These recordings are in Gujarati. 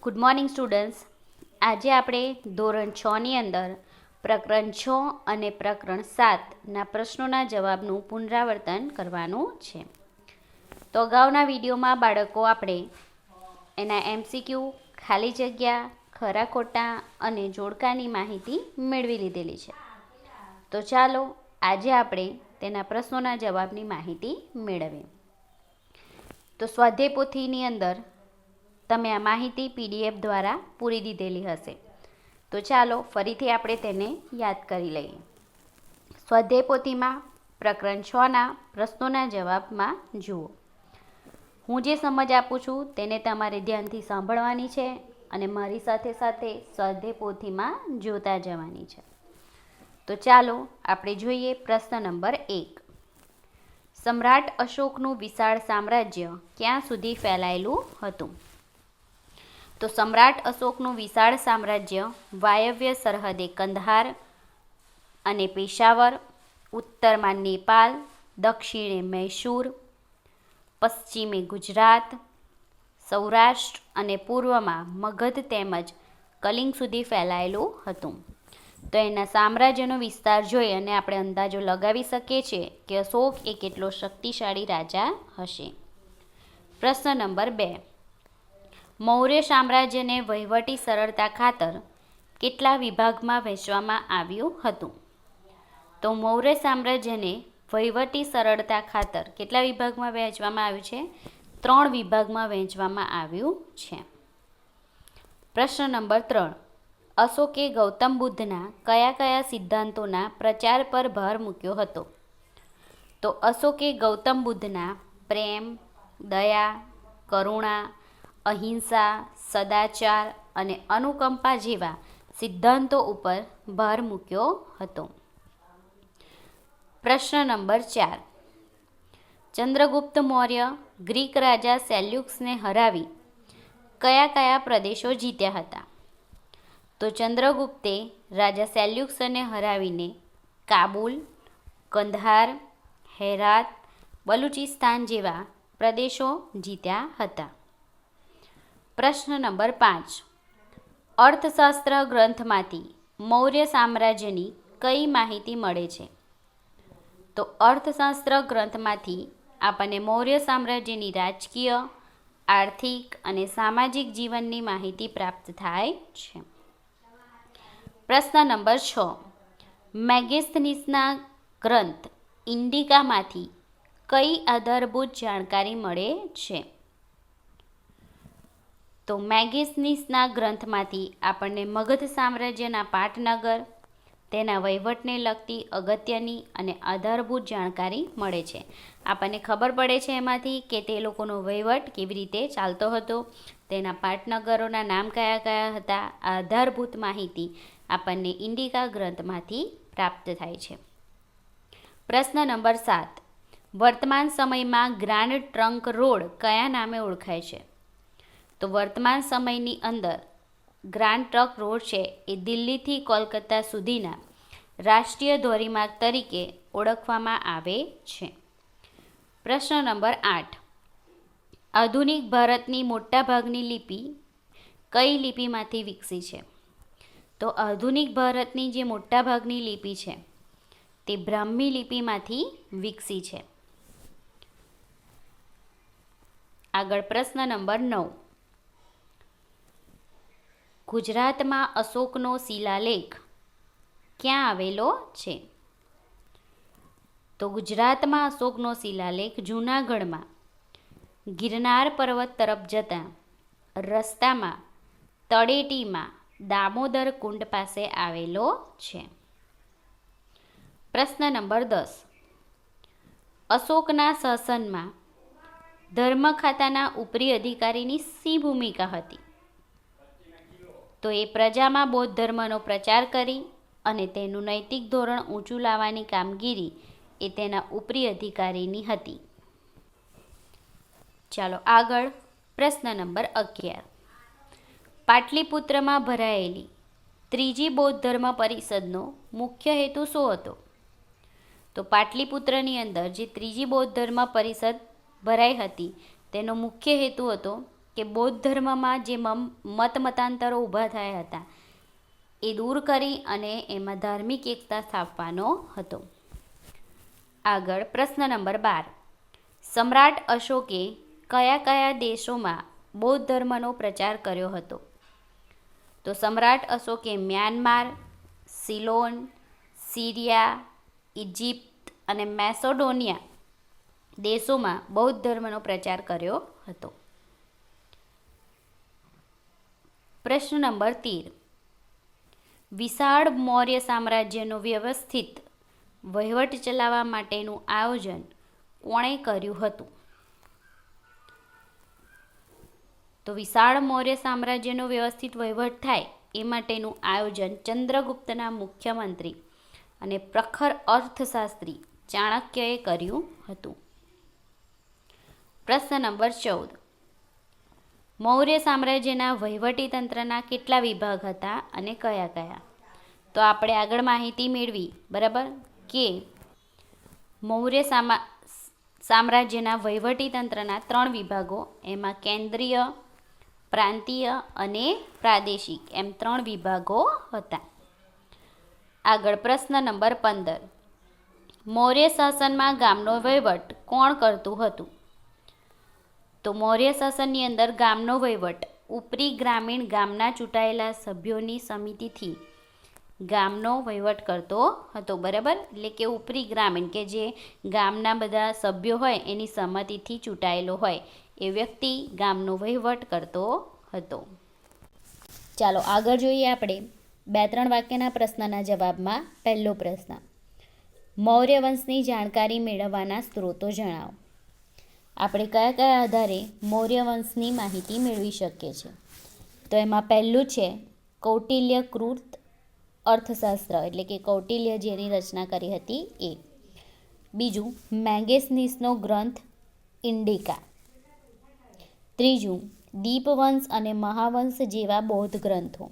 Good morning students. આજે આપણે ધોરણ 6ની અંદર પ્રકરણ 6 અને પ્રકરણ 7ના પ્રશ્નોના જવાબનું પુનરાવર્તન કરવાનું છે. તો અગાઉના વિડીયોમાં બાળકો આપણે એના MCQ, ખાલી જગ્યા, ખરા ખોટા અને જોડકાની માહિતી મેળવી લીધેલી છે. તો ચાલો આજે આપણે તેના પ્રશ્નોના જવાબની માહિતી મેળવીએ. તો સ્વાધ્યાય પોથીની અંદર તમે આ માહિતી PDF દ્વારા પૂરી દીધેલી હશે. તો ચાલો ફરીથી આપણે તેને યાદ કરી લઈએ. સ્વાધ્યાય પોથીમાં પ્રકરણ 6ના પ્રશ્નોના જવાબમાં જુઓ. હું જે સમજ આપું છું તેને તમારે ધ્યાનથી સાંભળવાની છે અને મારી સાથે સાથે સ્વાધ્યાય પોથીમાં જોતા જવાની છે. તો ચાલો આપણે જોઈએ પ્રશ્ન નંબર 1. સમ્રાટ અશોકનું વિશાળ સામ્રાજ્ય ક્યાં સુધી ફેલાયેલું હતું? તો સમ્રાટ અશોકનું વિશાળ સામ્રાજ્ય વાયવ્ય સરહદે કંદહાર અને પેશાવર, ઉત્તરમાં નેપાલ, દક્ષિણે મૈસૂર, પશ્ચિમે ગુજરાત, સૌરાષ્ટ્ર અને પૂર્વમાં મગધ તેમજ કલિંગ સુધી ફેલાયેલું હતું. તો એના સામ્રાજ્યનો વિસ્તાર જોઈ અને આપણે અંદાજો લગાવી શકીએ છીએ કે અશોક એ કેટલો શક્તિશાળી રાજા હશે. પ્રશ્ન નંબર 2. મૌર્ય સામ્રાજ્યને વહીવટી સરળતા ખાતર કેટલા વિભાગમાં વહેંચવામાં આવ્યું હતું? તો મૌર્ય સામ્રાજ્યને વહીવટી સરળતા ખાતર કેટલા વિભાગમાં વહેંચવામાં આવ્યું છે? 3 વિભાગમાં વહેંચવામાં આવ્યું છે. પ્રશ્ન નંબર 3. અશોકે ગૌતમ બુદ્ધના કયા કયા સિદ્ધાંતોના પ્રચાર પર ભાર મૂક્યો હતો? તો અશોકે ગૌતમ બુદ્ધના પ્રેમ, દયા, કરુણા, અહિંસા, સદાચાર અને અનુકંપા જેવા સિદ્ધાંતો ઉપર ભાર મૂક્યો હતો. પ્રશ્ન નંબર 4. ચંદ્રગુપ્ત મૌર્ય ગ્રીક રાજા સેલ્યુકસને હરાવી કયા કયા પ્રદેશો જીત્યા હતા? તો ચંદ્રગુપ્તે રાજા સેલ્યુકસને હરાવીને કાબુલ, કંદહાર, હેરાત, બલુચિસ્તાન જેવા પ્રદેશો જીત્યા હતા. પ્રશ્ન નંબર 5. અર્થશાસ્ત્ર ગ્રંથમાંથી મૌર્ય સામ્રાજ્યની કઈ માહિતી મળે છે? તો અર્થશાસ્ત્ર ગ્રંથમાંથી આપણને મૌર્ય સામ્રાજ્યની રાજકીય, આર્થિક અને સામાજિક જીવનની માહિતી પ્રાપ્ત થાય છે. પ્રશ્ન નંબર 6. મેગેસ્થનીસના ગ્રંથ ઇન્ડિકામાંથી કઈ આધારભૂત જાણકારી મળે છે? તો મેગેસ્થનીસના ગ્રંથમાંથી આપણને મગધ સામ્રાજ્યના પાટનગર, તેના વહીવટને લગતી અગત્યની અને આધારભૂત જાણકારી મળે છે. આપણને ખબર પડે છે એમાંથી કે તે લોકોનો વહીવટ કેવી રીતે ચાલતો હતો, તેના પાટનગરોના નામ કયા કયા હતા. આધારભૂત માહિતી આપણને ઇન્ડિકા ગ્રંથમાંથી પ્રાપ્ત થાય છે. પ્રશ્ન નંબર 7. વર્તમાન સમયમાં ગ્રાન્ડ ટ્રંક રોડ કયા નામે ઓળખાય છે? તો વર્તમાન સમયની અંદર ગ્રાન્ડ ટ્રંક રોડ છે એ દિલ્હીથી કોલકાતા સુધીના રાષ્ટ્રીય ધોરીમાર્ગ તરીકે ઓળખવામાં આવે છે. પ્રશ્ન નંબર 8. આધુનિક ભારતની મોટાભાગની લિપિ કઈ લિપિમાંથી વિકસી છે? તો આધુનિક ભારતની જે મોટાભાગની લિપિ છે તે બ્રાહ્મી લિપિમાંથી વિકસી છે. આગળ પ્રશ્ન નંબર 9. ગુજરાતમાં અશોકનો શિલાલેખ ક્યાં આવેલો છે? તો ગુજરાતમાં અશોકનો શિલાલેખ જૂનાગઢમાં ગિરનાર પર્વત તરફ જતા રસ્તામાં તળેટીમાં દામોદર કુંડ પાસે આવેલો છે. પ્રશ્ન નંબર 10. અશોકના શાસનમાં ધર્મ ખાતાના ઉપરી અધિકારીની શી ભૂમિકા હતી? તો એ પ્રજામાં બૌદ્ધ ધર્મનો પ્રચાર કરી અને તેનું નૈતિક ધોરણ ઊંચું લાવવાની કામગીરી એ તેના ઉપરી અધિકારીની હતી. ચાલો આગળ પ્રશ્ન નંબર 11. પાટલીપુત્રમાં ભરાયેલી ત્રીજી બૌદ્ધ ધર્મ પરિષદનો મુખ્ય હેતુ શું હતો? તો પાટલીપુત્રની અંદર જે ત્રીજી બૌદ્ધ ધર્મ પરિષદ ભરાઈ હતી તેનો મુખ્ય હેતુ હતો કે બૌદ્ધ ધર્મમાં જે મતાંતરો ઊભા થયા હતા એ દૂર કરી અને એમાં ધાર્મિક એકતા સ્થાપવાનો હતો. આગળ પ્રશ્ન નંબર 12. સમ્રાટ અશોકે કયા કયા દેશોમાં બૌદ્ધ ધર્મનો પ્રચાર કર્યો હતો? તો સમ્રાટ અશોકે મ્યાનમાર, સિલોન, સિરિયા, ઇજિપ્ત અને મેસેડોનિયા દેશોમાં બૌદ્ધ ધર્મનો પ્રચાર કર્યો હતો. પ્રશ્ન નંબર 13. વિશાળ મૌર્ય સામ્રાજ્યનો વ્યવસ્થિત વહીવટ ચલાવવા માટેનું આયોજન કોણે કર્યું હતું? તો વિશાળ મૌર્ય સામ્રાજ્યનો વ્યવસ્થિત વહીવટ થાય એ માટેનું આયોજન ચંદ્રગુપ્તના મુખ્યમંત્રી અને પ્રખર અર્થશાસ્ત્રી ચાણક્યએ કર્યું હતું. પ્રશ્ન નંબર 14. મૌર્ય સામ્રાજ્યના વહીવટી તંત્રના કેટલા વિભાગ હતા અને કયા કયા? તો આપણે આગળ માહિતી મેળવી બરાબર કે મૌર્ય સામ્રાજ્યના વહીવટી તંત્રના 3 વિભાગો, એમાં કેન્દ્રીય, પ્રાંતીય અને પ્રાદેશિક એમ 3 વિભાગો હતા. આગળ પ્રશ્ન નંબર 15. મૌર્ય શાસનમાં ગામનો વહીવટ કોણ કરતું હતું? તો મૌર્ય શાસનની અંદર ગામનો વહીવટ ઉપરી ગ્રામીણ ગામના ચૂંટાયેલા સભ્યોની સમિતિથી ગામનો વહીવટ કરતો હતો. બરાબર, એટલે કે ઉપરી ગ્રામીણ કે જે ગામના બધા સભ્યો હોય એની સંમતિથી ચૂંટાયેલો હોય એ વ્યક્તિ ગામનો વહીવટ કરતો હતો. ચાલો આગળ જોઈએ આપણે 2-3 વાક્યના પ્રશ્નના જવાબમાં. પહેલો પ્રશ્ન, મૌર્ય વંશની જાણકારી મેળવવાના સ્ત્રોતો જણાવો. આપણે કયા કયા આધારે મૌર્ય વંશની માહિતી મેળવી શકીએ છીએ? તો એમાં પહેલું છે કૌટિલ્ય કૃત અર્થશાસ્ત્ર, એટલે કે કૌટિલ્ય જેની રચના કરી હતી એ. બીજું મેગેસ્નીસનો ગ્રંથ ઇન્ડિકા. ત્રીજું દીપવંશ અને મહાવંશ જેવા બૌદ્ધ ગ્રંથો.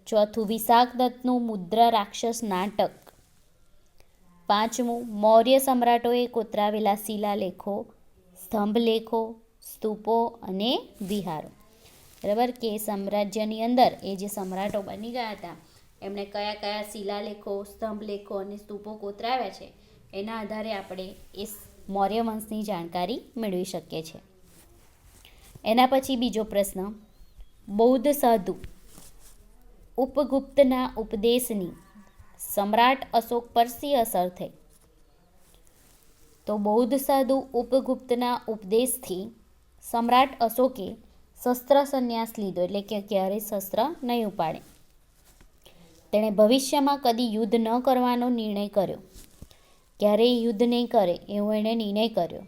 ચોથું વિશાખદત્તનું મુદ્રા રાક્ષસ નાટક. પાંચમું મૌર્ય સમ્રાટોએ કોતરાવેલા શિલાલેખો, સ્તંભલેખો, સ્તૂપો અને વિહારો. બરાબર, કે સામ્રાજ્યની અંદર એ જે સમ્રાટો બની ગયા હતા એમણે કયા કયા શિલાલેખો, સ્તંભલેખો અને સ્તૂપો કોતરાવ્યા છે એના આધારે આપણે એ મૌર્ય વંશની જાણકારી મેળવી શકીએ છીએ. એના પછી બીજો પ્રશ્ન, બૌદ્ધ સાધુ ઉપગુપ્તના ઉપદેશની સમ્રાટ અશોક પર શી અસર થઈ? તો બૌદ્ધ સાધુ ઉપગુપ્તના ઉપદેશથી સમ્રાટ અશોકે શસ્ત્ર સંન્યાસ લીધો, એટલે કે ક્યારેય શસ્ત્ર નહીં ઉપાડે. તેણે ભવિષ્યમાં કદી યુદ્ધ ન કરવાનો નિર્ણય કર્યો, ક્યારેય યુદ્ધ નહીં કરે એવો એણે નિર્ણય કર્યો.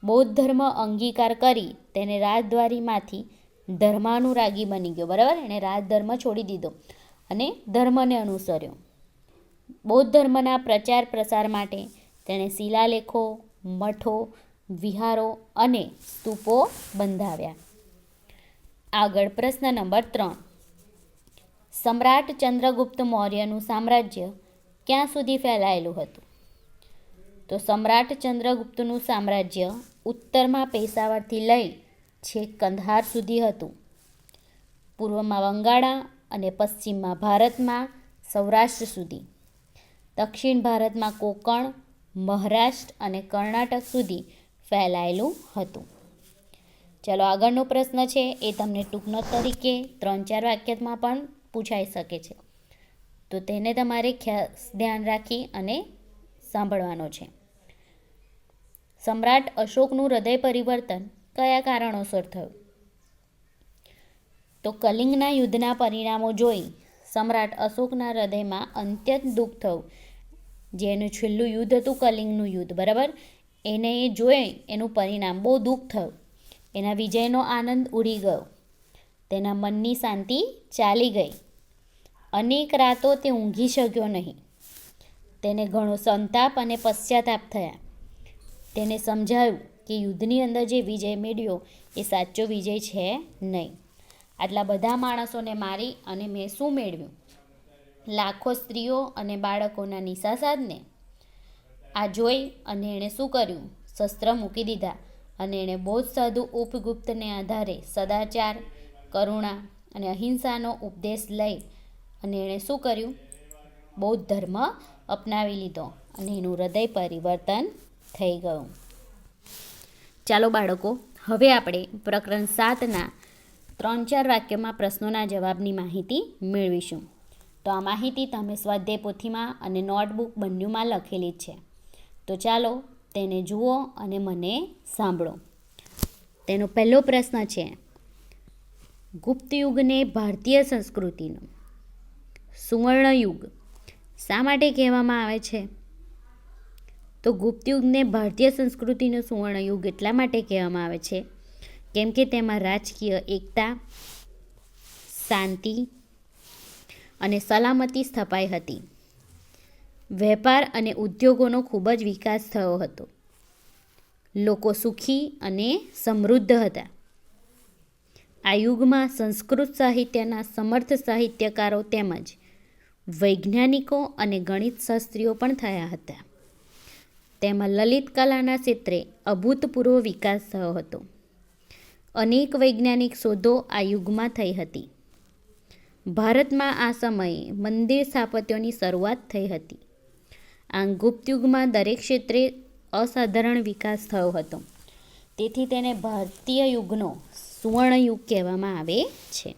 બૌદ્ધ ધર્મ અંગીકાર કરી તેને રાજદ્વારીમાંથી ધર્માનુરાગી બની ગયો. બરાબર, એણે રાજધર્મ છોડી દીધો અને ધર્મને અનુસર્યો. બૌદ્ધ ધર્મના પ્રચાર પ્રસાર માટે તેણે શિલાલેખો, મઠો, વિહારો અને સ્તૂપો બંધાવ્યા. આગળ પ્રશ્ન નંબર 3. સમ્રાટ ચંદ્રગુપ્ત મૌર્યનું સામ્રાજ્ય ક્યાં સુધી ફેલાયેલું હતું? તો સમ્રાટ ચંદ્રગુપ્તનું સામ્રાજ્ય ઉત્તરમાં પેશાવરથી લઈ છેક કંદહાર સુધી હતું. પૂર્વમાં બંગાળા અને પશ્ચિમમાં ભારતમાં સૌરાષ્ટ્ર સુધી, દક્ષિણ ભારતમાં કોંકણ, મહારાષ્ટ્ર અને કર્ણાટક સુધી ફેલાયેલું હતું. ચાલો આગળનો પ્રશ્ન છે એ તમને ટૂંક નોટ તરીકે 3-4 વાક્યમાં પણ પૂછાઈ શકે છે, તો તેને તમારે ખાસ ધ્યાન રાખી અને સાંભળવાનો છે. સમ્રાટ અશોકનું હૃદય પરિવર્તન કયા કારણોસર થયું? તો કલિંગના યુદ્ધના પરિણામો જોઈ સમ્રાટ અશોકના હૃદયમાં અત્યંત દુઃખ થયું. જેનું છેલ્લું યુદ્ધ હતું કલિંગનું યુદ્ધ, બરાબર, એને એ જોઈ એનું પરિણામ બહુ દુઃખ થયું. એના વિજયનો આનંદ ઉડી ગયો, તેના મનની શાંતિ ચાલી ગઈ. અનેક રાતો તે ઊંઘી શક્યો નહીં. તેને ઘણો સંતાપ અને પશ્ચાતાપ થયા. તેને સમજાયું કે યુદ્ધની અંદર જે વિજય મેળવ્યો એ સાચો વિજય છે નહીં. આટલા બધા માણસોને મારી અને મેં શું મેળવ્યું? લાખો સ્ત્રીઓ અને બાળકોના નિશાસાદને. આ જોઈ અને એણે શું કર્યું? શસ્ત્ર મૂકી દીધા અને એણે બૌદ્ધ સાધુ ઉપગુપ્તને આધારે સદાચાર, કરુણા અને અહિંસાનો ઉપદેશ લઈ અને એણે શું કર્યું? બૌદ્ધ ધર્મ અપનાવી લીધો અને એનું હૃદય પરિવર્તન થઈ ગયું. ચાલો બાળકો, હવે આપણે પ્રકરણ 7ના 3-4 વાક્યોમાં પ્રશ્નોના જવાબની માહિતી મેળવીશું. તો આ માહિતી તમે સ્વાધ્યાય પોથીમાં અને નોટબુક બંનેમાં લખેલી જ છે. તો ચાલો તેને જુઓ અને મને સાંભળો. તેનો પહેલો પ્રશ્ન છે, ગુપ્ત યુગને ભારતીય સંસ્કૃતિનો સુવર્ણયુગ શા માટે કહેવામાં આવે છે? તો ગુપ્ત યુગને ભારતીય સંસ્કૃતિનો સુવર્ણયુગ એટલા માટે કહેવામાં આવે છે કેમ કે તેમાં રાજકીય એકતા, શાંતિ અને સલામતી સ્થપાઈ હતી. વેપાર અને ઉદ્યોગોનો ખૂબ જ વિકાસ થયો હતો. લોકો સુખી અને સમૃદ્ધ હતા. આ યુગમાં સંસ્કૃત સાહિત્યના સમર્થ સાહિત્યકારો તેમજ વૈજ્ઞાનિકો અને ગણિતશાસ્ત્રીઓ પણ થયા હતા. તેમાં લલિત કલાના ક્ષેત્રે અભૂતપૂર્વ વિકાસ થયો હતો. અનેક વૈજ્ઞાનિક શોધો આ યુગમાં થઈ હતી. ભારતમાં આ સમયે મંદિર સ્થાપત્યોની શરૂઆત થઈ હતી. આમ ગુપ્ત યુગમાં દરેક ક્ષેત્રે અસાધારણ વિકાસ થયો હતો. તેથી તેને ભારતીય યુગનો સુવર્ણયુગ કહેવામાં આવે છે.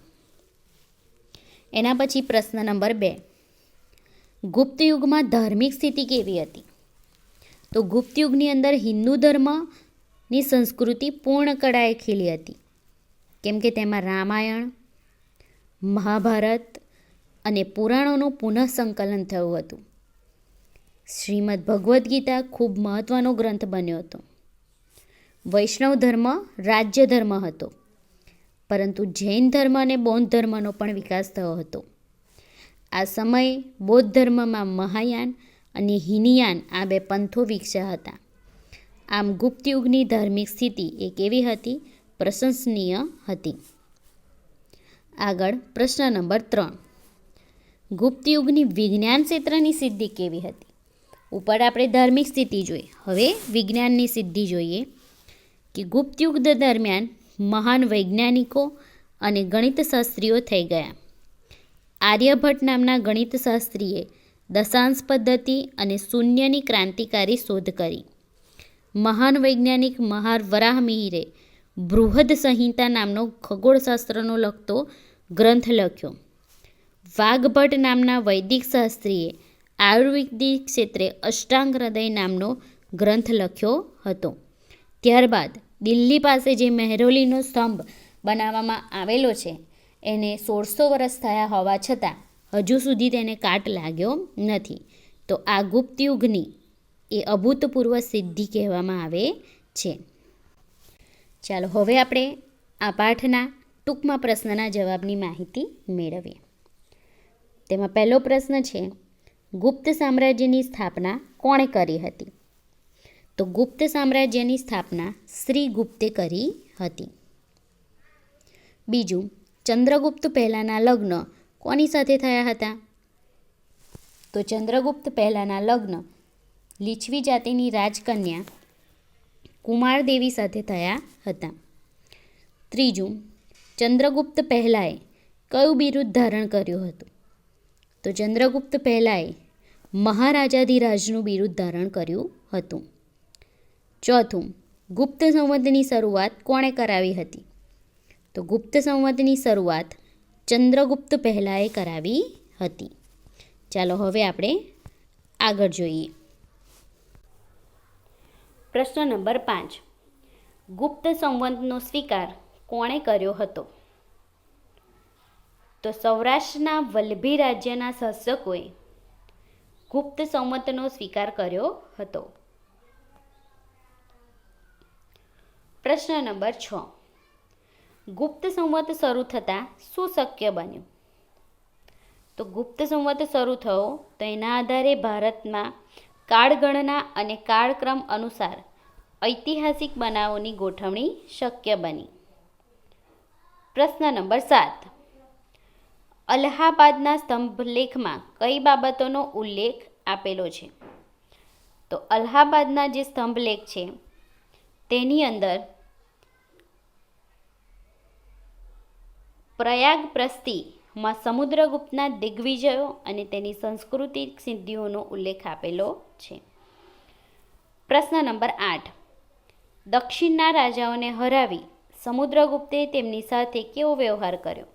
એના પછી પ્રશ્ન નંબર 2, ગુપ્ત યુગમાં ધાર્મિક સ્થિતિ કેવી હતી? તો ગુપ્ત યુગની અંદર હિન્દુ ધર્મની સંસ્કૃતિ પૂર્ણ કળાએ ખીલી હતી કેમ કે તેમાં રામાયણ, મહાભારત અને પુરાણોનું પુનઃસંકલન થયું હતું. શ્રીમદ ભગવદ્ ગીતા ખૂબ મહત્વનો ગ્રંથ બન્યો હતો. વૈષ્ણવ ધર્મ રાજ્ય ધર્મ હતો, પરંતુ જૈન ધર્મ અને બૌદ્ધ ધર્મનો પણ વિકાસ થયો હતો. આ સમયે બૌદ્ધ ધર્મમાં મહાયાન અને હીનયાન આ 2 પંથો વિકસ્યા હતા. આમ ગુપ્ત યુગની ધાર્મિક સ્થિતિ એ કેવી હતી? પ્રશંસનીય હતી. આગળ પ્રશ્ન નંબર 3, ગુપ્ત યુગની વિજ્ઞાન ક્ષેત્રની સિદ્ધિ કેવી હતી? ઉપર આપણે ધાર્મિક સ્થિતિ જોઈ, હવે વિજ્ઞાનની સિદ્ધિ જોઈએ કે ગુપ્ત યુગ દરમિયાન મહાન વૈજ્ઞાનિકો અને ગણિતશાસ્ત્રીઓ થઈ ગયા. આર્યભટ્ટ નામના ગણિતશાસ્ત્રીએ દશાંશ પદ્ધતિ અને શૂન્યની ક્રાંતિકારી શોધ કરી. મહાન વૈજ્ઞાનિક વરાહમિહિરે બૃહદ સંહિતા નામનો ખગોળશાસ્ત્રનો લગતો ગ્રંથ લખ્યો. વાઘભટ્ટ નામના વૈદિક શાસ્ત્રીએ આયુર્વેદિક ક્ષેત્રે અષ્ટાંગ હૃદય નામનો ગ્રંથ લખ્યો હતો. ત્યારબાદ દિલ્હી પાસે જે મહેરૌલીનો સ્તંભ બનાવવામાં આવેલો છે એને 1600 વર્ષ થયા હોવા છતાં હજુ સુધી તેને કાટ લાગ્યો નથી. તો આ ગુપ્ત યુગની એ અભૂતપૂર્વ સિદ્ધિ કહેવામાં આવે છે. ચાલો હવે આપણે આ પાઠના ટૂંકમાં પ્રશ્નના જવાબની માહિતી મેળવીએ. તેમાં પહેલો પ્રશ્ન છે, ગુપ્ત સામ્રાજ્યની સ્થાપના કોણે કરી હતી? તો ગુપ્ત સામ્રાજ્યની સ્થાપના શ્રી ગુપ્તે કરી હતી. બીજું, ચંદ્રગુપ્ત પહેલાંના લગ્ન કોની સાથે થયા હતા? તો ચંદ્રગુપ્ત પહેલાંના લગ્ન લીછવી જાતિની રાજકન્યા કુમારદેવી સાથે થયા હતા. ત્રીજું, ચંદ્રગુપ્ત પહેલાંએ કયું બિરુદ ધારણ કર્યું હતું? તો ચંદ્રગુપ્ત પહેલાંએ મહારાજાધિરાજનું બિરુદ ધારણ કર્યું હતું. ચોથું, ગુપ્ત સંવતની શરૂઆત કોણે કરાવી હતી? તો ગુપ્ત સંવતની શરૂઆત ચંદ્રગુપ્ત પહેલાંએ કરાવી હતી. ચાલો હવે આપણે આગળ જોઈએ. પ્રશ્ન નંબર 5, ગુપ્ત સંવતનો સ્વીકાર કોણે કર્યો હતો? તો સૌરાષ્ટ્રના વલ્લભી રાજ્યના શાસકોએ ગુપ્ત સંવતનો સ્વીકાર કર્યો હતો. પ્રશ્ન નંબર 6, ગુપ્ત સંવત શરૂ થતાં શું શક્ય બન્યું? તો ગુપ્ત સંવત શરૂ થયો તો એના આધારે ભારતમાં કાળગણના અને કાળક્રમ અનુસાર ઐતિહાસિક બનાવોની ગોઠવણી શક્ય બની. પ્રશ્ન નંબર 7, અલ્હાબાદના સ્તંભલેખમાં કઈ બાબતોનો ઉલ્લેખ આપેલો છે? તો અલ્હાબાદના જે સ્તંભલેખ છે તેની અંદર પ્રયાગપ્રસ્તીમાં સમુદ્રગુપ્તના દિગ્વિજયો અને તેની સાંસ્કૃતિક સિદ્ધિઓનો ઉલ્લેખ આપેલો છે. પ્રશ્ન નંબર 8. દક્ષિણના રાજાઓને હરાવી સમુદ્રગુપ્તે તેમની સાથે કેવો વ્યવહાર કર્યો?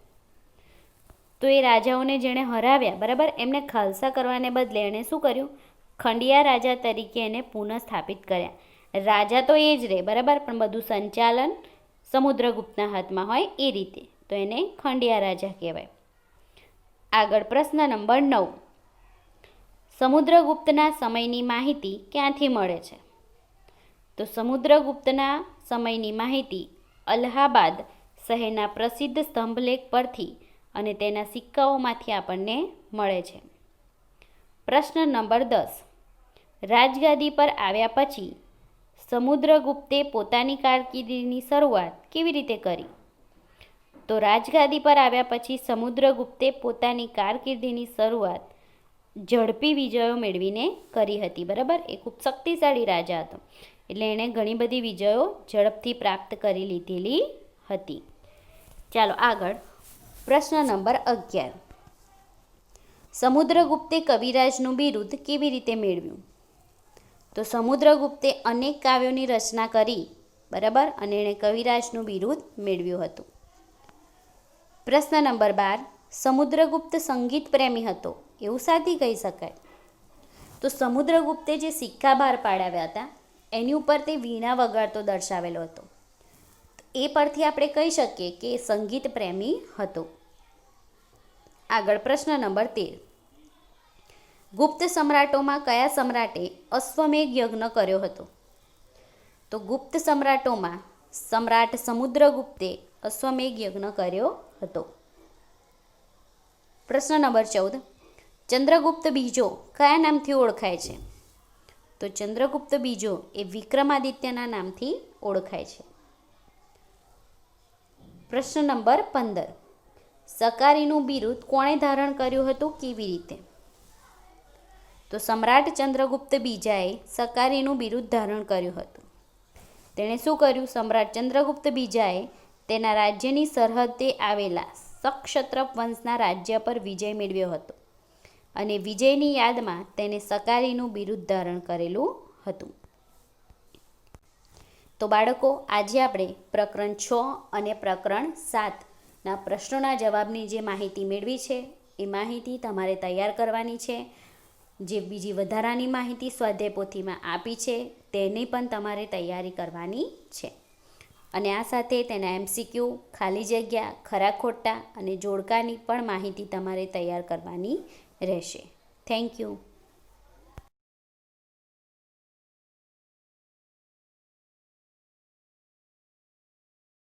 તો એ રાજાઓને જેણે હરાવ્યા, બરાબર, એમને ખાલસા કરવાને બદલે એણે શું કર્યું? ખંડિયા રાજા તરીકે એને પુનઃસ્થાપિત કર્યા. રાજા તો એ જ રહે, બરાબર, પણ બધું સંચાલન સમુદ્રગુપ્તના હાથમાં હોય એ રીતે, તો એને ખંડિયા રાજા કહેવાય. આગળ પ્રશ્ન નંબર 9. સમુદ્રગુપ્તના સમયની માહિતી ક્યાંથી મળે છે? તો સમુદ્રગુપ્તના સમયની માહિતી અલ્હાબાદ શહેરના પ્રસિદ્ધ સ્તંભલેખ પરથી અને તેના સિક્કાઓમાંથી આપણને મળે છે. પ્રશ્ન નંબર 10. રાજગાદી પર આવ્યા પછી સમુદ્રગુપ્તે પોતાની કારકિર્દીની શરૂઆત કેવી રીતે કરી? તો રાજગાદી પર આવ્યા પછી સમુદ્રગુપ્તે પોતાની કારકિર્દીની શરૂઆત ઝડપી વિજયો મેળવીને કરી હતી, બરાબર. એ ખૂબ શક્તિશાળી રાજા હતો, એટલે એણે ઘણી બધી વિજયો ઝડપથી પ્રાપ્ત કરી લીધેલી હતી. ચાલો આગળ પ્રશ્ન નંબર 11. સમુદ્રગુપ્તે કવિરાજનું બિરુદ કેવી રીતે મેળવ્યું? તો સમુદ્રગુપ્તે અનેક કાવ્યોની રચના કરી, બરાબર, અને એણે કવિરાજનું બિરુદ મેળવ્યું હતું. પ્રશ્ન નંબર 12. સમુદ્રગુપ્ત સંગીત પ્રેમી હતો એવું સાથી કહી શકાય? તો સમુદ્રગુપ્તે જે સિક્કા બહાર પાડાવ્યા હતા એની ઉપર તે વીણા વગાડતો દર્શાવેલો હતો. એ પરથી આપણે કહી શકીએ કે સંગીત પ્રેમી હતો. આગળ પ્રશ્ન નંબર 13. ગુપ્ત સમ્રાટોમાં કયા સમ્રાટે અશ્વમેઘ યજ્ઞ કર્યો હતો? તો ગુપ્ત સમ્રાટોમાં સમ્રાટ સમુદ્રગુપ્તે અશ્વમેઘ યજ્ઞ કર્યો હતો. પ્રશ્ન નંબર 14. ચંદ્રગુપ્ત બીજો કયા નામથી ઓળખાય છે? તો ચંદ્રગુપ્ત બીજો એ વિક્રમાદિત્યના નામથી ઓળખાય છે. પ્રશ્ન નંબર 15. સકારીનું બિરુદ કોણે ધારણ કર્યું હતું, કેવી રીતે? તો સમ્રાટ ચંદ્રગુપ્ત બીજાએ સકારીનું બિરુદ ધારણ કર્યું હતું. તેણે શું કર્યું? સમ્રાટ ચંદ્રગુપ્ત બીજાએ તેના રાજ્યની સરહદે આવેલા સક્ષત્રપ વંશના રાજ્ય પર વિજય મેળવ્યો હતો અને વિજયની યાદમાં તેને સકારીનું બિરુદ ધારણ કરેલું હતું. તો બાળકો, આજે આપણે પ્રકરણ 6 અને પ્રકરણ 7ના પ્રશ્નોના જવાબની જે માહિતી મેળવી છે એ માહિતી તમારે તૈયાર કરવાની છે. જે બીજી વધારાની માહિતી સ્વાધ્યાય પોથીમાં આપી છે તેની પણ તમારે તૈયારી કરવાની છે. અને આ સાથે તેના MCQ, ખાલી જગ્યા, ખરા ખોટા અને જોડકાની પણ માહિતી તમારે તૈયાર કરવાની રહેશે. Thank you.